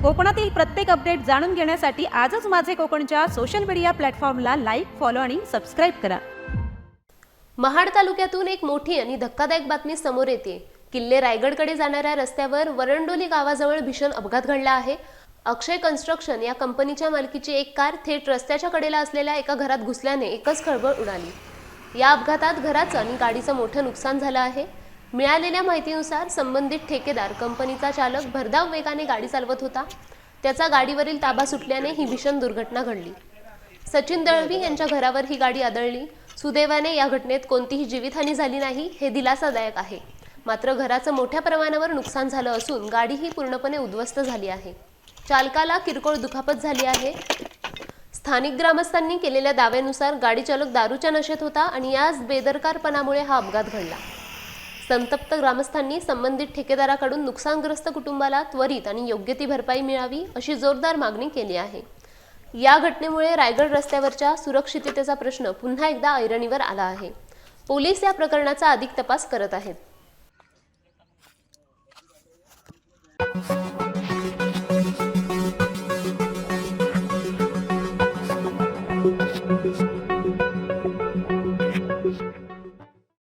कोकणातील प्रत्येक अपडेट जाणून घेण्यासाठी आजच माझे कोकणच्या सोशल मीडिया प्लॅटफॉर्मला लाईक, फॉलो आणि सबस्क्राईब करा. महाड तालुक्यातून एक मोठी आणि धक्कादायक बातमी समोर येते. किल्ले रायगडकडे जाणाऱ्या रस्त्यावर वरंडोली गावाजवळ भीषण अपघात घडला आहे. अक्षय कन्स्ट्रक्शन या कंपनीच्या मालकीची एक कार थेट रस्त्याच्या कडेला असलेल्या एका घरात घुसल्याने एकच खळबळ उडाली. या अपघातात घराचं आणि गाडीचं मोठं नुकसान झालं आहे. मिळालेल्या माहितीनुसार संबंधित ठेकेदार कंपनीचा चालक भरधाव वेगाने गाडी चालवत होता. त्याचा गाडीवरील ताबा सुटल्याने ही भीषण दुर्घटना घडली. सचिन दळवी यांच्या घरावर ही गाडी आदळली. सुदैवाने या घटनेत कोणतीही जीवितहानी झाली नाही, हे दिलासादायक आहे. मात्र घराचं मोठ्या प्रमाणावर नुकसान झालं असून गाडीही पूर्णपणे उद्ध्वस्त झाली आहे. चालकाला किरकोळ दुखापत झाली आहे. स्थानिक ग्रामस्थांनी केलेल्या दाव्यानुसार गाडी चालक दारूच्या नशेत होता आणि याच बेदरकारपणामुळे हा अपघात घडला. संतप्त ग्रामस्थांनी संबंधित ठेकेदाराकडून नुकसानग्रस्त कुटुंबाला त्वरित आणि योग्य ती भरपाई मिळावी अशी जोरदार मागणी केली आहे. या घटनेमुळे रायगड रस्त्यावरच्या सुरक्षिततेचा प्रश्न पुन्हा एकदा ऐरणीवर आला आहे. पोलीस या प्रकरणाचा अधिक तपास करत आहेत.